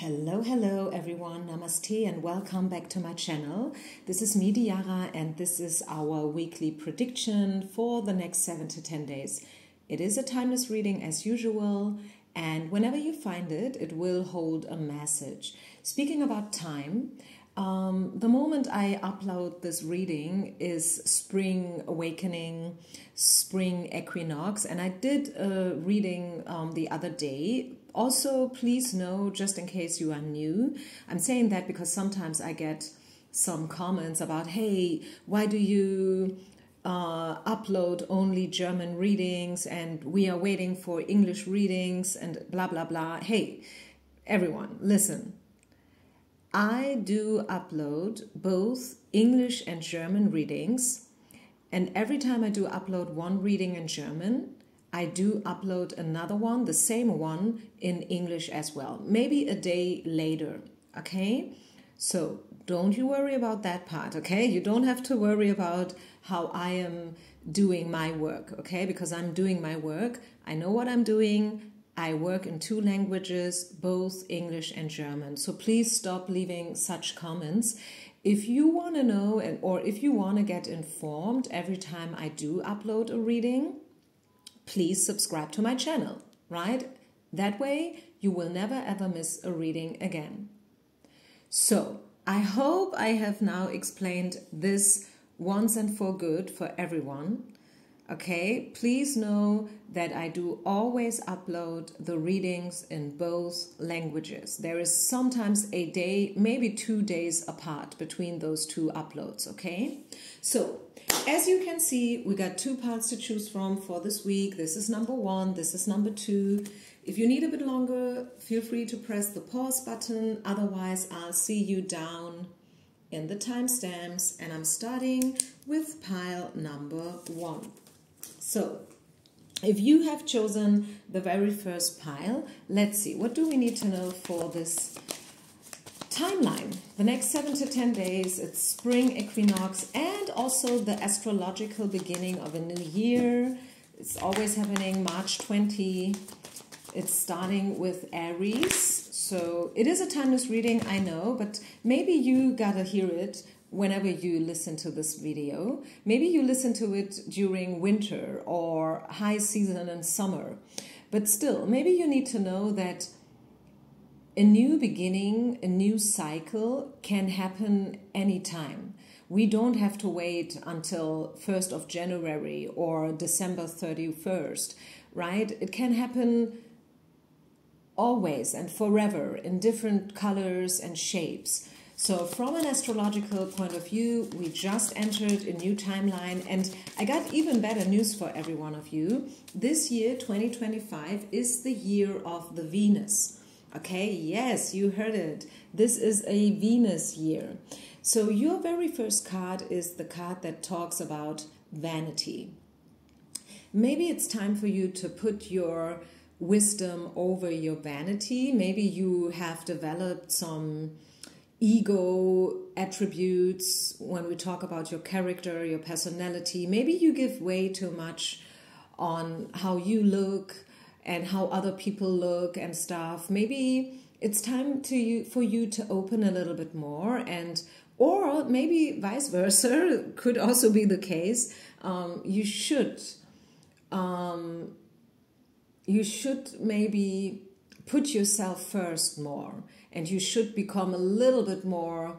Hello everyone, namaste and welcome back to my channel. This is me, Diara, and this is our weekly prediction for the next 7 to 10 days. It is a timeless reading as usual, and whenever you find it, it will hold a message. Speaking about time, the moment I upload this reading is spring awakening, spring equinox, and I did a reading the other day. Also, please know, just in case you are new, I'm saying that because sometimes I get some comments about, hey, why do you upload only German readings and we are waiting for English readings and blah, blah, blah. Hey, everyone, listen. I do upload both English and German readings, and every time I do upload one reading in German, I do upload another one, the same one, in English as well. Maybe a day later, okay? So don't you worry about that part, okay? You don't have to worry about how I am doing my work, okay? Because I'm doing my work. I know what I'm doing. I work in 2 languages, both English and German. So please stop leaving such comments. If you want to know or if you want to get informed every time I do upload a reading, please subscribe to my channel, right? That way you will never ever miss a reading again. So I hope I have now explained this once and for good for everyone. Okay, please know that I do always upload the readings in both languages. There is sometimes a day, maybe 2 days apart between those 2 uploads, okay? So, as you can see, we got 2 parts to choose from for this week. This is number 1, this is number 2. If you need a bit longer, feel free to press the pause button. Otherwise, I'll see you down in the timestamps. And I'm starting with pile number 1. So, if you have chosen the very first pile, let's see, what do we need to know for this timeline? The next 7 to 10 days, it's spring equinox and also the astrological beginning of a new year. It's always happening March 20. It's starting with Aries. So it is a timeless reading, I know, but maybe you gotta hear it whenever you listen to this video. Maybe you listen to it during winter or high season in summer. But still, maybe you need to know that a new beginning, a new cycle can happen anytime. We don't have to wait until 1st of January or December 31st, right? It can happen always and forever in different colors and shapes. So from an astrological point of view, we just entered a new timeline, and I got even better news for every one of you. This year, 2025, is the year of the Venus. Okay, yes, you heard it. This is a Venus year. So your very first card is the card that talks about vanity. Maybe it's time for you to put your wisdom over your vanity. Maybe you have developed some ego attributes when we talk about your character, your personality. Maybe you give way too much on how you look and how other people look and stuff. Maybe it's time for you to open a little bit more, or maybe vice versa could also be the case. You should maybe put yourself first more, and you should become a little bit more,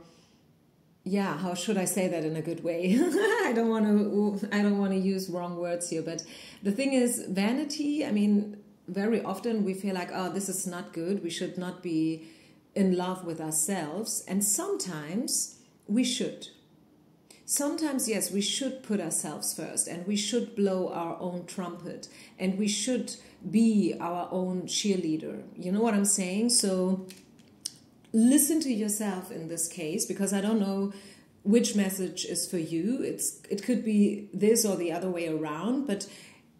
yeah, how should I say that in a good way? I don't want to use wrong words here, but the thing is, vanity, I mean, very often we feel like, oh, this is not good. We should not be in love with ourselves. And sometimes we should. Sometimes, yes, we should put ourselves first, and we should blow our own trumpet, and we should be our own cheerleader. You know what I'm saying? So listen to yourself in this case, because I don't know which message is for you. It could be this or the other way around, but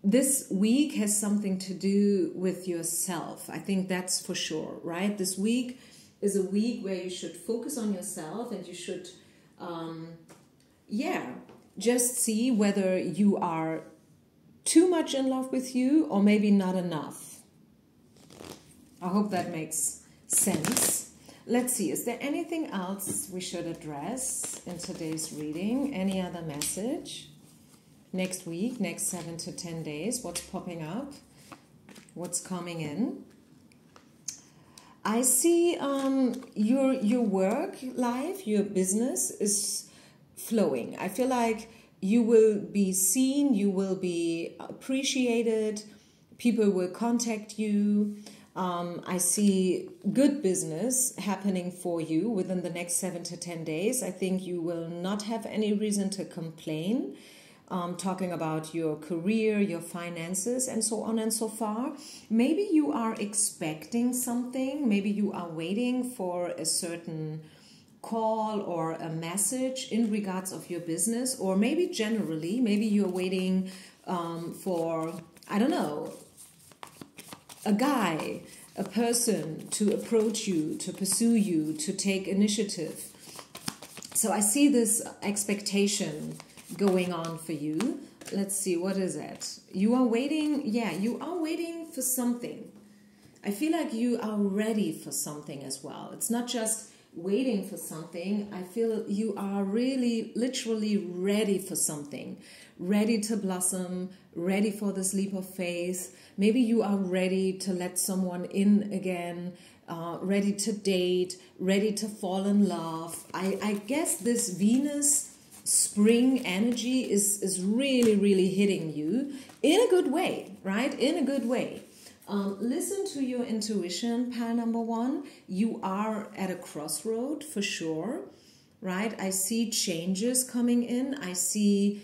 this week has something to do with yourself. I think that's for sure, right? This week is a week where you should focus on yourself, and you should, just see whether you are too much in love with you or maybe not enough. I hope that makes sense. Let's see, is there anything else we should address in today's reading? Any other message? Next week, next 7 to 10 days, what's popping up? What's coming in? I see your work life, your business is flowing. I feel like you will be seen, you will be appreciated, people will contact you. I see good business happening for you within the next 7 to 10 days. I think you will not have any reason to complain. Talking about your career, your finances, and so on and so far. Maybe you are expecting something. Maybe you are waiting for a certain call or a message in regards of your business, or maybe generally, maybe you're waiting for, I don't know, a guy, a person to approach you, to pursue you, to take initiative. So I see this expectation going on for you. Let's see, what is it? You are waiting, you are waiting for something. I feel like you are ready for something as well. It's not just waiting for something. I feel you are really, literally ready for something. Ready to blossom, ready for this leap of faith. Maybe you are ready to let someone in again, ready to date, ready to fall in love. I guess this Venus spring energy is really, really hitting you in a good way, right? In a good way. Listen to your intuition, pile number 1. You are at a crossroad for sure, right? I see changes coming in. I see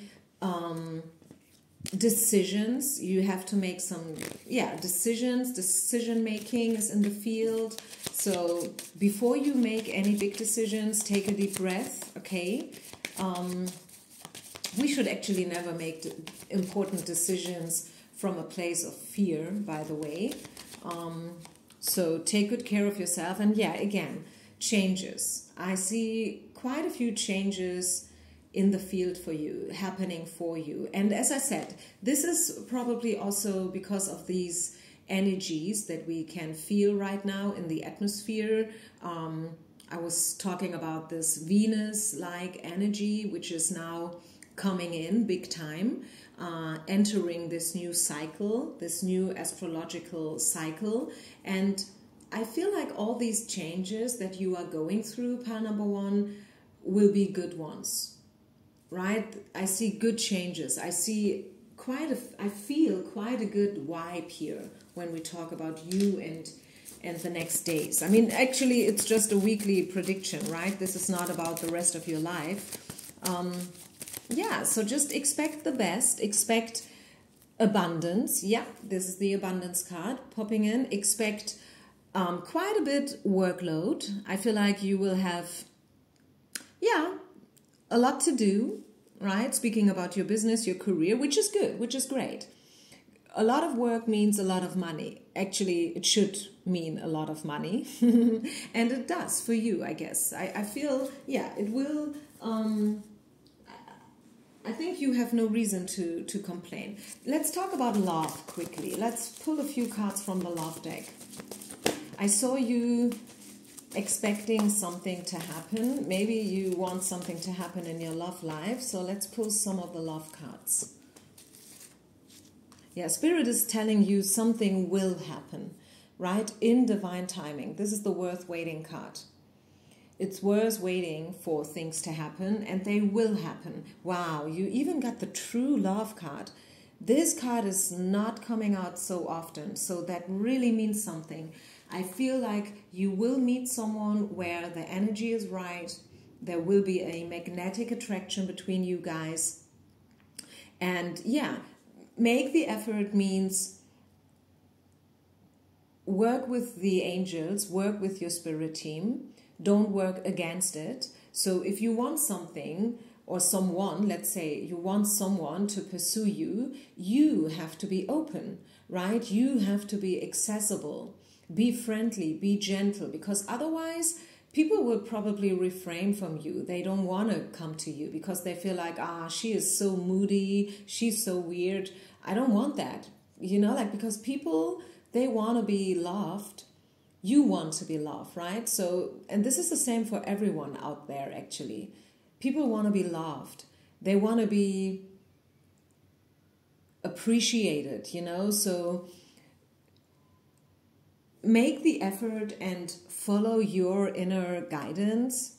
decisions. You have to make some, decisions. Decision making is in the field. So before you make any big decisions, take a deep breath, okay? We should actually never make important decisions from a place of fear, by the way. So take good care of yourself. And again, changes. I see quite a few changes in the field for you, happening for you. And as I said, this is probably also because of these energies that we can feel right now in the atmosphere. I was talking about this Venus-like energy, which is now coming in big time, entering this new cycle, this new astrological cycle. And I feel like all these changes that you are going through, pile number 1, will be good ones, right? I see good changes. I feel quite a good vibe here when we talk about you and the next days. I mean, actually, it's just a weekly prediction, right? This is not about the rest of your life. So just expect the best. Expect abundance. Yeah, this is the abundance card popping in. Expect quite a bit workload. I feel like you will have, a lot to do, right? Speaking about your business, your career, which is good, which is great. A lot of work means a lot of money. Actually, it should mean a lot of money. And it does for you, I guess. I feel, it will. I think you have no reason to complain. Let's talk about love quickly. Let's pull a few cards from the love deck. I saw you expecting something to happen. Maybe you want something to happen in your love life. So let's pull some of the love cards. Spirit is telling you something will happen, right? In divine timing. This is the worth waiting card. It's worth waiting for things to happen, and they will happen. Wow, you even got the true love card. This card is not coming out so often, so that really means something. I feel like you will meet someone where the energy is right. There will be a magnetic attraction between you guys. And make the effort means work with the angels, work with your spirit team. Don't work against it. So if you want something or someone, let's say you want someone to pursue you, you have to be open, right? You have to be accessible, be friendly, be gentle, because otherwise people will probably refrain from you. They don't want to come to you because they feel like, she is so moody, she's so weird. I don't want that, because people, they want to be loved. you want to be loved, right? So, and this is the same for everyone out there, actually. People want to be loved. They want to be appreciated, you know? So make the effort and follow your inner guidance.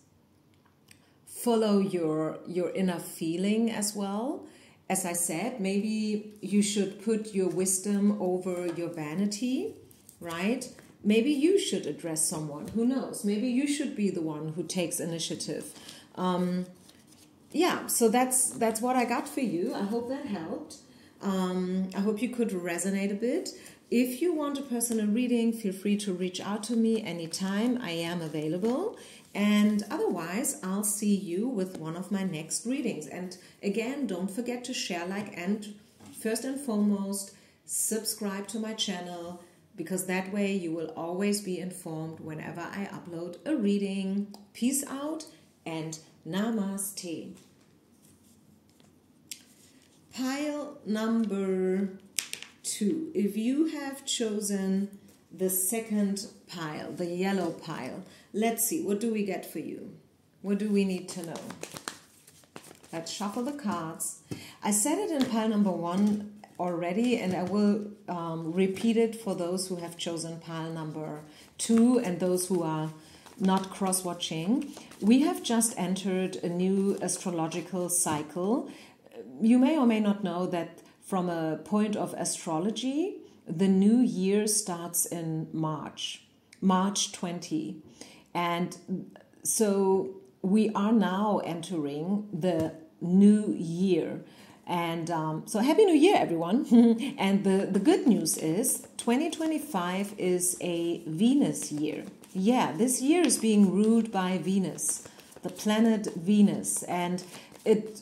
Follow your inner feeling as well. As I said, maybe you should put your wisdom over your vanity, right? Maybe you should address someone. Who knows? Maybe you should be the one who takes initiative. Yeah, so that's what I got for you. I hope that helped. I hope you could resonate a bit. If you want a personal reading, feel free to reach out to me anytime. I am available. And otherwise, I'll see you with one of my next readings. And again, don't forget to share, like, and first and foremost, subscribe to my channel, because that way you will always be informed whenever I upload a reading. Peace out and namaste. Pile number 2. If you have chosen the second pile, the yellow pile, let's see, what do we get for you? What do we need to know? Let's shuffle the cards. I said it in pile number 1 already, and I will repeat it for those who have chosen pile number 2 and those who are not cross-watching. We have just entered a new astrological cycle. You may or may not know that from a point of astrology, the new year starts in March 20. And so we are now entering the new year. And so Happy New Year, everyone. And the good news is 2025 is a Venus year. Yeah, this year is being ruled by Venus, the planet Venus. And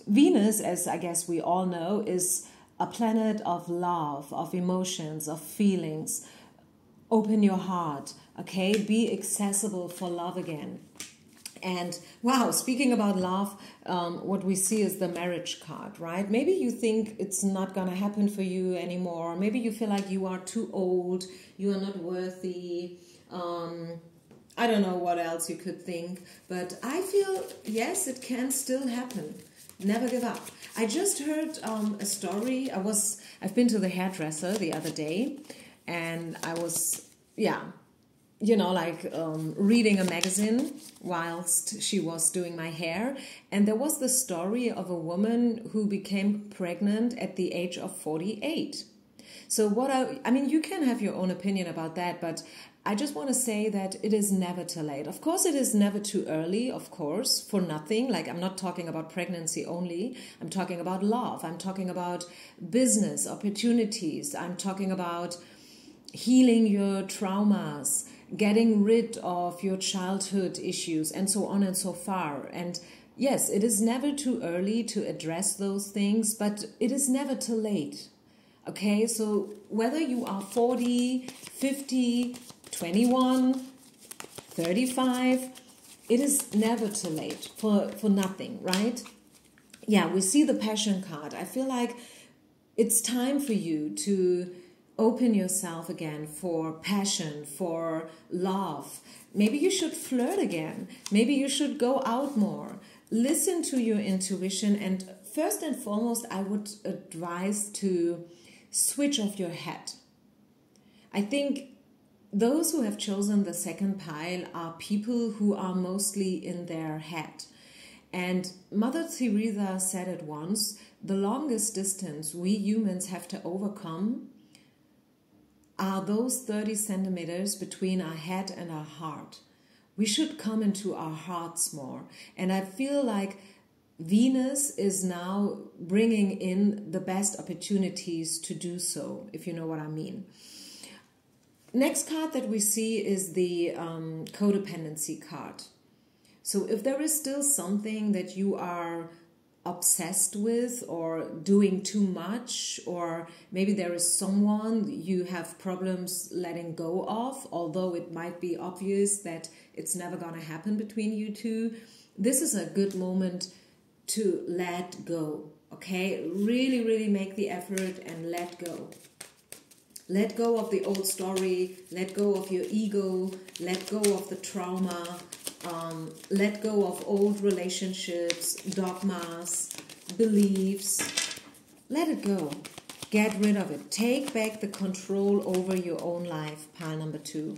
Venus, as I guess we all know, is a planet of love, of emotions, of feelings. Open your heart, okay? Be accessible for love again. And wow, speaking about love, what we see is the marriage card, right? Maybe you think it's not going to happen for you anymore. Maybe you feel like you are too old, you are not worthy. I don't know what else you could think, but I feel, yes, it can still happen. Never give up. I just heard a story. I've been to the hairdresser the other day, and I was, reading a magazine whilst she was doing my hair. And there was the story of a woman who became pregnant at the age of 48. So I mean, you can have your own opinion about that, but I just want to say that it is never too late. Of course, it is never too early, of course, for nothing. Like, I'm not talking about pregnancy only. I'm talking about love. I'm talking about business opportunities. I'm talking about healing your traumas, getting rid of your childhood issues, and so on and so far. And yes, it is never too early to address those things, but it is never too late. Okay, so whether you are 40, 50, 21, 35, it is never too late for nothing, right? Yeah, we see the passion card. I feel like it's time for you to open yourself again for passion, for love. Maybe you should flirt again. Maybe you should go out more. Listen to your intuition. And first and foremost, I would advise to switch off your head. I think those who have chosen the second pile are people who are mostly in their head. And Mother Teresa said it once, the longest distance we humans have to overcome are those 30 centimeters between our head and our heart. We should come into our hearts more. And I feel like Venus is now bringing in the best opportunities to do so, if you know what I mean. Next card that we see is the codependency card. So if there is still something that you are obsessed with or doing too much, or maybe there is someone you have problems letting go of, although it might be obvious that it's never going to happen between you two, this is a good moment to let go, okay? Really, really make the effort and let go. Let go of the old story, let go of your ego, let go of the trauma, let go of old relationships, dogmas, beliefs. Let it go. Get rid of it. Take back the control over your own life. Pile number 2.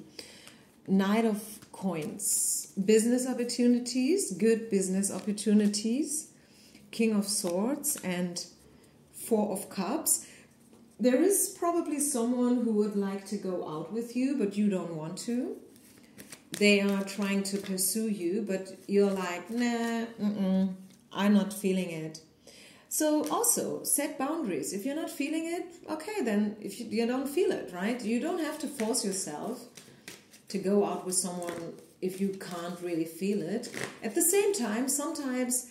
Knight of Coins. Business opportunities, good business opportunities. King of Swords and 4 of Cups. There is probably someone who would like to go out with you, but you don't want to. They are trying to pursue you, but you're like, nah, I'm not feeling it. So also set boundaries. If you're not feeling it, okay, then if you don't feel it, right? You don't have to force yourself to go out with someone if you can't really feel it. At the same time, sometimes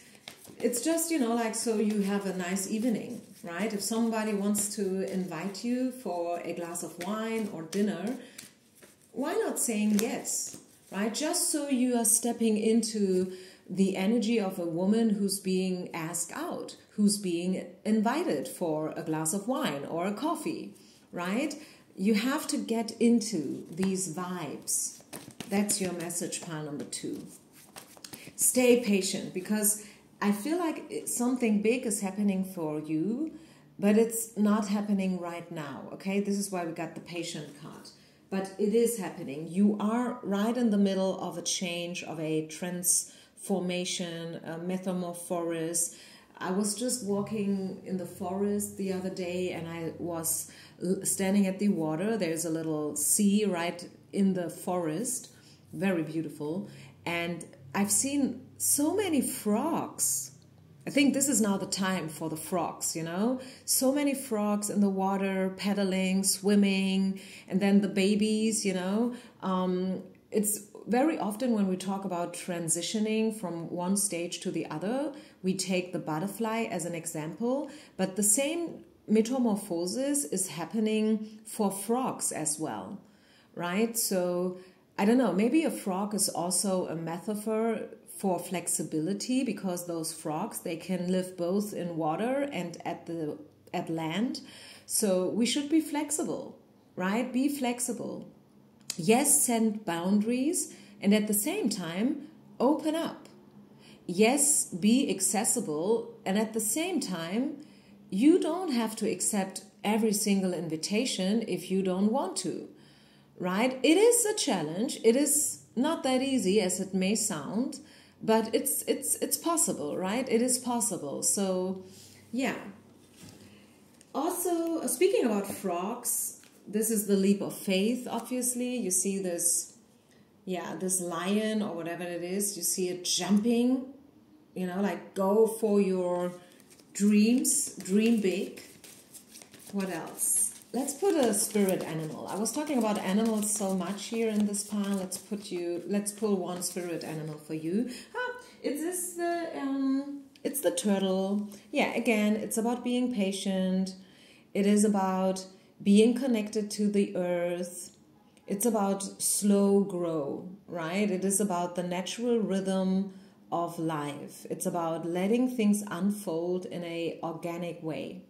it's just, like, so you have a nice evening, right? If somebody wants to invite you for a glass of wine or dinner, why not saying yes, right? Just so you are stepping into the energy of a woman who's being asked out, who's being invited for a glass of wine or a coffee, right? You have to get into these vibes. That's your message, pile number 2. Stay patient, because I feel like something big is happening for you, but it's not happening right now, okay? This is why we got the patient card. But it is happening. You are right in the middle of a change, of a transformation, a metamorphosis. I was just walking in the forest the other day, and I was standing at the water. There's a little sea right in the forest, very beautiful. And I've seen so many frogs. I think this is now the time for the frogs, So many frogs in the water, paddling, swimming, and then the babies, It's very often when we talk about transitioning from one stage to the other, we take the butterfly as an example, but the same metamorphosis is happening for frogs as well, right? So I don't know, maybe a frog is also a metaphor for flexibility, because those frogs, they can live both in water and at land. So we should be flexible, right? Be flexible. Yes, set boundaries, and at the same time, open up. Yes, be accessible, and at the same time, you don't have to accept every single invitation if you don't want to, right? It is a challenge. It is not that easy as it may sound, but it's possible, right? It is possible. So, yeah. Also, speaking about frogs, this is the leap of faith, obviously. You see this lion or whatever it is. You see it jumping, like go for your dreams, dream big. What else? Let's put a spirit animal. I was talking about animals so much here in this pile. Let's pull one spirit animal for you. It's the turtle. Yeah, again, it's about being patient. It is about being connected to the earth. It's about slow grow, right? It is about the natural rhythm of life. It's about letting things unfold in a organic way.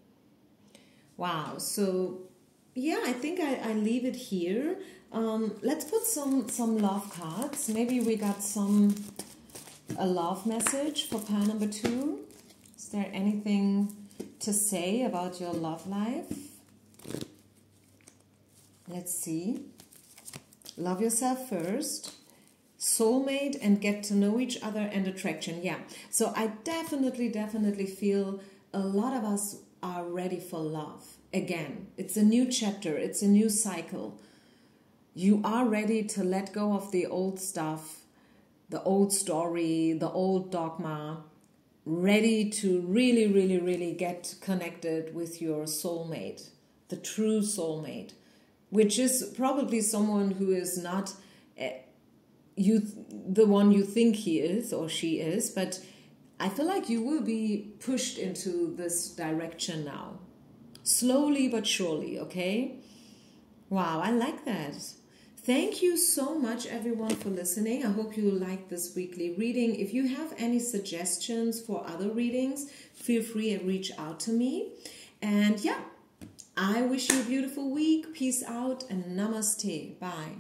Wow. So, yeah, I think I leave it here. Let's put some love cards. Maybe we got a love message for pile number 2. Is there anything to say about your love life? Let's see. Love yourself first. Soulmate and get to know each other and attraction. Yeah. So I definitely feel a lot of us are ready for love. Again, it's a new chapter. It's a new cycle. You are ready to let go of the old stuff, the old story, the old dogma. Ready to really get connected with your soulmate, the true soulmate, which is probably someone who is not the one you think he is or she is, but I feel like you will be pushed into this direction now. Slowly but surely, okay? Wow, I like that. Thank you so much, everyone, for listening. I hope you liked this weekly reading. If you have any suggestions for other readings, feel free to reach out to me. And yeah, I wish you a beautiful week. Peace out and namaste. Bye.